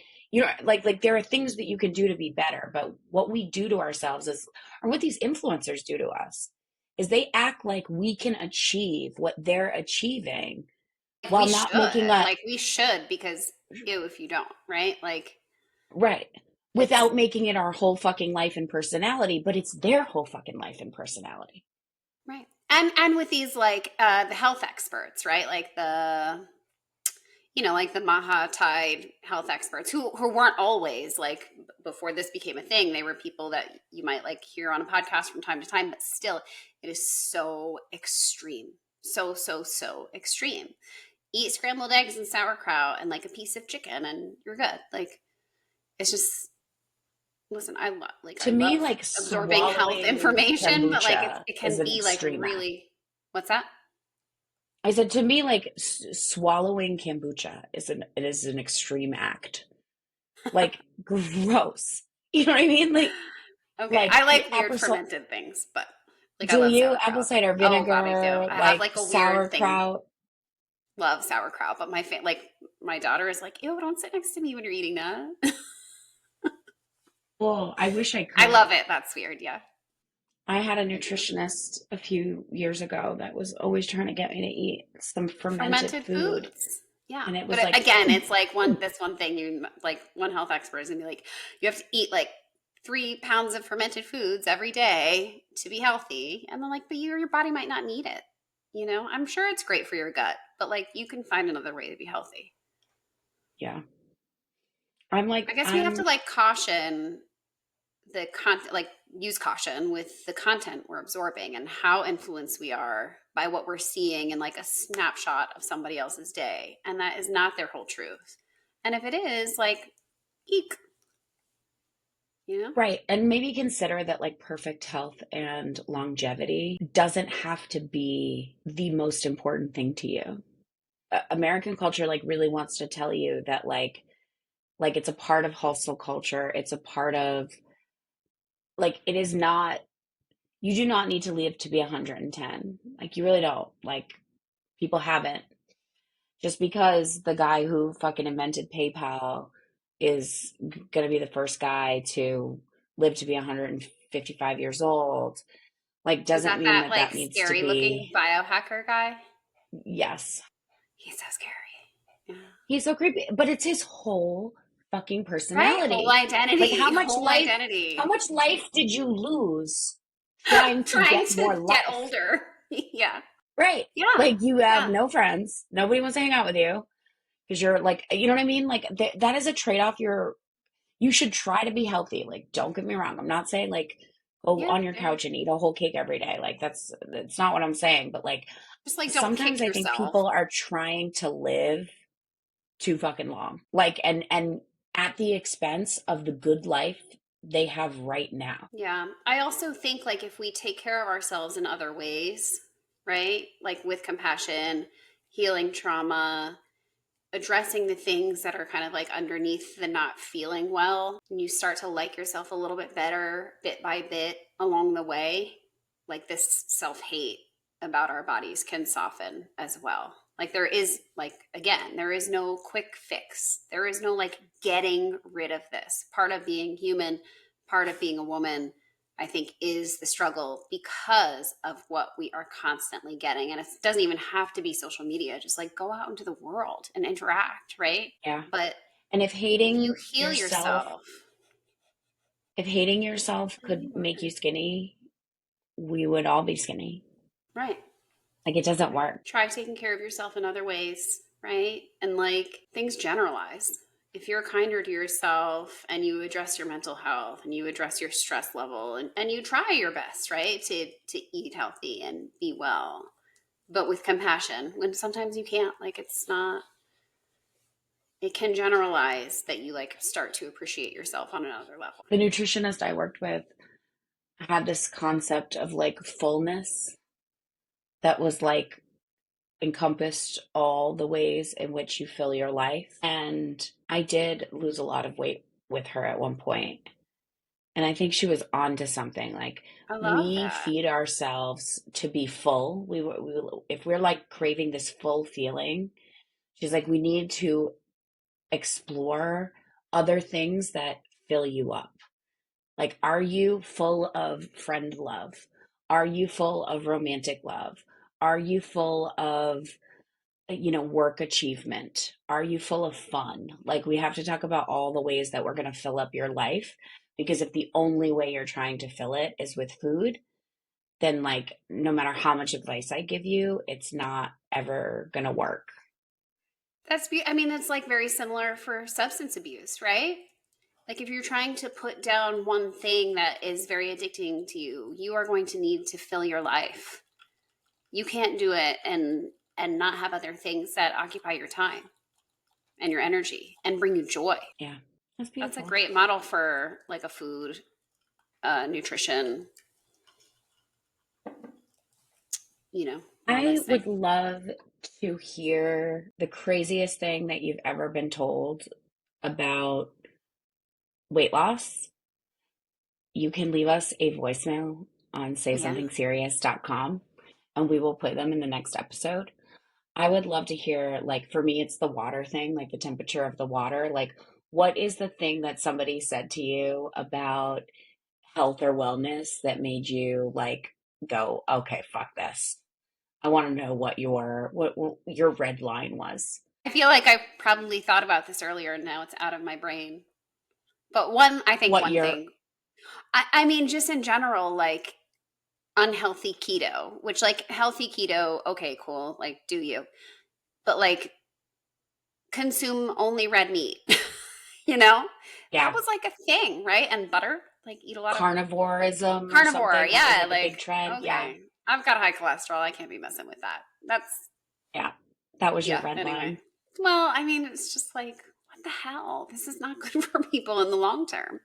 like there are things that you can do to be better, but what we do to ourselves is or what these influencers do to us is they act like we can achieve what they're achieving while We not making should. a Like we should because ew if you don't, right? Like right, it's without making it our whole fucking life and personality, but it's their whole fucking life and personality. right. And with these like the health experts, right? Like the like the Maha Tide health experts who weren't always like before this became a thing. They were people that you might like hear on a podcast from time to time, but still, it is so extreme, so extreme. Eat scrambled eggs and sauerkraut and like a piece of chicken, and you're good. Like it's just listen. I To me, love like absorbing health swallowing information, but like kombucha it is can an be like extreme act. really. What's that? I said to me, like swallowing kombucha is an extreme act. Like gross. You know what I mean? Okay, Like I like weird apple. fermented things, but like I Do love you apple sauerkraut. cider Oh God, I do. vinegar, I have like like a weird thing. sauerkraut? Love sauerkraut, but like my daughter is like, ew, don't sit next to me when you're eating that. Oh, I wish I I could. love it. That's weird. Yeah, I had a I do. nutritionist a few years ago that was always trying to get me to eat some fermented Fermented food. foods. Yeah, And it but was like, again, it's like one thing you like one health expert is gonna be like, you have to eat like 3 pounds of fermented foods every day to be healthy, and then like, but your body might not need it. I'm sure it's great for your gut, but like you can find another way to be healthy. yeah. I guess we have to like caution the content, like use caution with the content we're absorbing and how influenced we are by what we're seeing in like a snapshot of somebody else's day. And that is not their whole truth. And if it is, like, eek, you know? right. And maybe consider that like perfect health and longevity doesn't have to be the most important thing to you. American culture like really wants to tell you that like it's a part of hustle culture. It's a part of like it is not, you do not need to live to be 110. Like you really don't. Like people haven't. Just because the guy who fucking invented PayPal is going to be the first guy to live to be 155 years old, like Is doesn't that mean that that like that needs to scary looking be, biohacker guy? yes. He's so scary. Yeah. He's so creepy, but it's his whole fucking Right? Whole personality. Like identity. Whole how identity. much life did you lose trying to Trying get more to get life? older. Yeah. Right. Yeah. Like you have Yeah. no friends. Nobody wants to hang out with you because you're like, you know what I mean? Like that is a trade-off you should try to be healthy. Like, don't get me wrong. I'm not saying like go Yeah. on your Yeah. couch and eat a whole cake every day. Like that's not what I'm saying. But like Just like don't sometimes kick I think yourself. people are trying to live too fucking long. Like and at the expense of the good life they have right now. Yeah. I also think like if we take care of ourselves in other ways, right? Like with compassion, healing trauma, addressing the things that are kind of like underneath the not feeling well, and you start to like yourself a little bit better bit by bit along the way, like this self-hate about our bodies can soften as well. Like there is like again, there is no quick fix. There is no like getting rid of this. Part of being human, part of being a woman, I think is the struggle because of what we are constantly getting. And it doesn't even have to be social media, just like go out into the world and interact, right? Yeah. But And if you heal yourself, if hating yourself it'll be could worth make you it. skinny, we would all be skinny. Right. Like it doesn't Right. work. Try taking care of yourself in other ways, right? And like things generalize. If you're kinder to yourself and you address your mental health and you address your stress level and you try your best, right? To eat healthy and be well, but with compassion when sometimes you can't, like it's not, it can generalize that you like start to appreciate yourself on another level. The nutritionist I worked with had this concept of like fullness that was like encompassed all the ways in which you fill your life. And I did lose a lot of weight with her at one point. And I think she was on to something. Like I love we that. feed ourselves to be full. If we're like craving this full feeling, she's like, we need to explore other things that fill you up. Like, are you full of friend love? Are you full of romantic love? Are you full of, work achievement? Are you full of fun? Like, we have to talk about all the ways that we're going to fill up your life. Because if the only way you're trying to fill it is with food, then, like, no matter how much advice I give you, it's not ever going to work. I mean, it's like very similar for substance abuse, right? Like if you're trying to put down one thing that is very addicting to you, you are going to need to fill your life. You can't do it and not have other things that occupy your time and your energy and bring you joy. Yeah, that's That's a beautiful. great model for like a food, nutrition, I wellness thing. would love to hear the craziest thing that you've ever been told about weight loss. You can leave us a voicemail on Yeah. saysomething.serious.com and we will put them in the next episode. I would love to hear, like, for me, it's the water thing, like the temperature of the water. Like, what is the thing that somebody said to you about health or wellness that made you, like, go, okay, fuck this? I want to know what your red line was. I feel like I probably thought about this earlier and now it's out of my brain. But I think What one your thing, I mean, just in general, like unhealthy keto, which like healthy keto, okay, cool, like do you? But like consume only red meat. you know? That Yeah, was like a thing, right? And butter, like eat a lot of carnivorism or carnivore. something. That was Yeah, like a big like trend. Yeah, okay. I've got high cholesterol. I can't be messing with that. That's yeah. That was your yeah, red anyway. line. Well, I mean, it's just like what the hell? This is not good for people in the long term,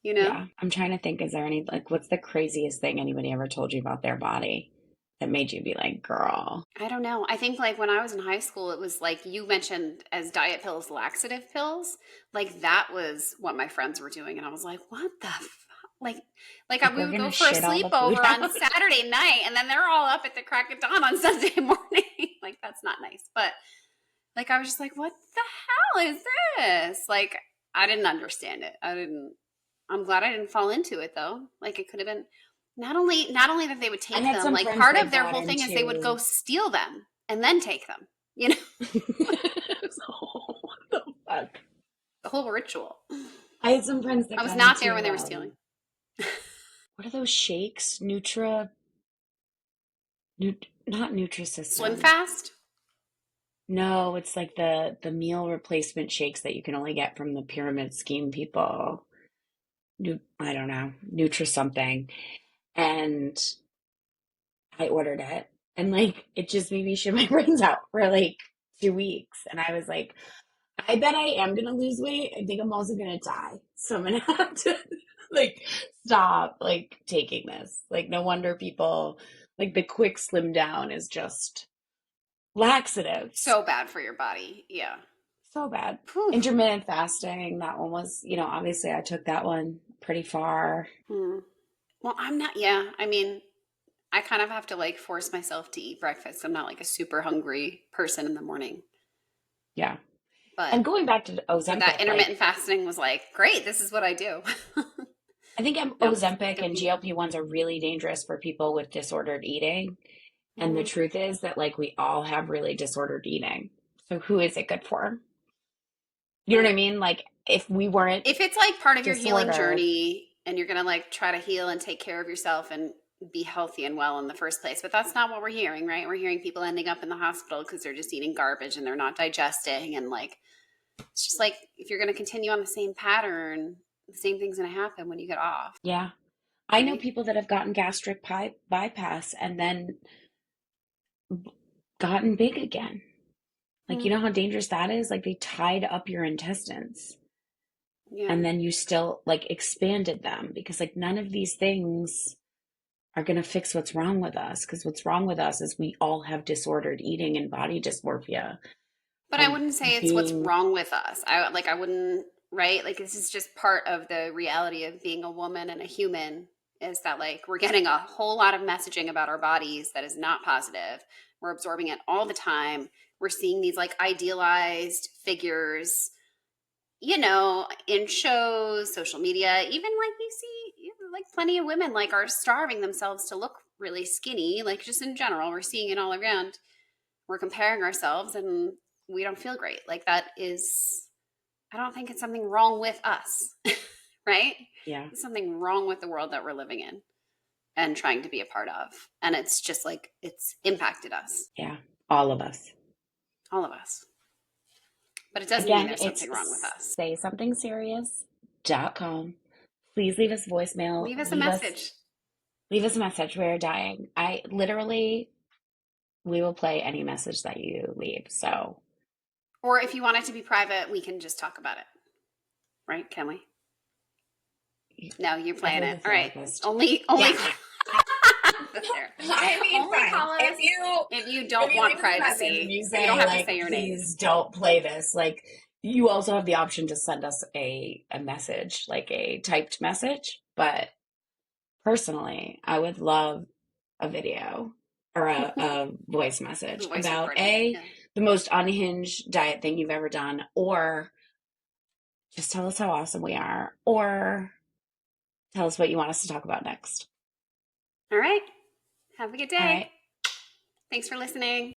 you know? Yeah. I'm trying to think, is there any, like, what's the craziest thing anybody ever told you about their body that made you be like, girl, I don't know. I think like when I was in high school, it was like you mentioned as diet pills, laxative pills. Like that was what my friends were doing, and I was like, "What the like we're we would go gonna for a shit all the food sleepover on out. Saturday night, and then they're all up at the crack of dawn on Sunday morning. like that's not nice. But like I was just like, "What the hell is this?" Like I didn't understand it. I didn't. I'm glad I didn't fall into it though. Like it could have been not only that they would I take had them, some like friends part of that their got whole thing is they would go into. steal them and then take them. You know, So, what the fuck? the whole ritual. I had some friends I that was got not there into when they were stealing. what are those shakes? Not Slim Nutrisystem. fast. No, it's like the meal replacement shakes that you can only get from the pyramid scheme people. I don't know, Nutri something. And I ordered it, and like it just made me shit my brains out for like 2 weeks. And I was like, I bet I am gonna lose weight. I think I'm also gonna die. So I'm gonna have to like stop like taking this. Like no wonder people like the quick slim down is just laxatives. So bad for your body. Yeah. So bad. Whew. Intermittent fasting, that one was, obviously I took that one pretty far. Hmm. Well, I'm not. Yeah. I mean, I kind of have to like force myself to eat breakfast. I'm not like a super hungry person in the morning. Yeah. But And going back to so that Ozempic, like intermittent fasting was like, great, this is what I do. I think no, Ozempic don't and eat. GLP-1s are really dangerous for people with disordered eating. And the Mhm. truth is that like we all have really disordered eating. So who is it good for? You know what I Right. mean? Like if we weren't If it's like part of your healing disordered, journey and you're going to like try to heal and take care of yourself and be healthy and well in the first place. But that's not what we're hearing, right? We're hearing people ending up in the hospital because they're just eating garbage and they're not digesting. And like, it's just like if you're going to continue on the same pattern, the same thing's going to happen when you get off, yeah. I know right? people that have gotten gastric bypass and then gotten big again. Like, you Mm, know how dangerous that is? Like, they tied up your intestines yeah. and then you still like expanded them because, like, none of these things are going to fix what's wrong with us. Because what's wrong with us is we all have disordered eating and body dysmorphia. But I And wouldn't say it's what's being, wrong with us. I wouldn't, right? Like this is just part of the reality of being a woman and a human is that like we're getting a whole lot of messaging about our bodies that is not positive. We're absorbing it all the time. We're seeing these like idealized figures, in shows, social media, even like you see like plenty of women like are starving themselves to look really skinny, like just in general, we're seeing it all around. We're comparing ourselves and we don't feel great. Like that is, I don't think it's something wrong with us, right? Yeah. It's something wrong with the world that we're living in and trying to be a part of. And it's just like, it's impacted us, Yeah. All of us. all of us. But it doesn't mean Again, there's it's something wrong with us. saysomething.serious.com. Please leave us voicemail. Leave us a message. Leave us a message. We're dying. I literally, we will play any message that you leave. So, Or if you want it to be private, we can just talk about it. Right? Can we? No, you're playing you're it. the All right. therapist. Only Yeah. I I mean, call us if you don't want privacy. you If say, you don't have to like, say your name. please don't play this. Like, you also have the option to send us a message, like a typed message. But personally, I would love a video or a voice message Voice about recording. Yeah. the most unhinged diet thing you've ever done, or just tell us how awesome we are, or tell us what you want us to talk about next. All right. Have a good All day. right. Thanks for listening.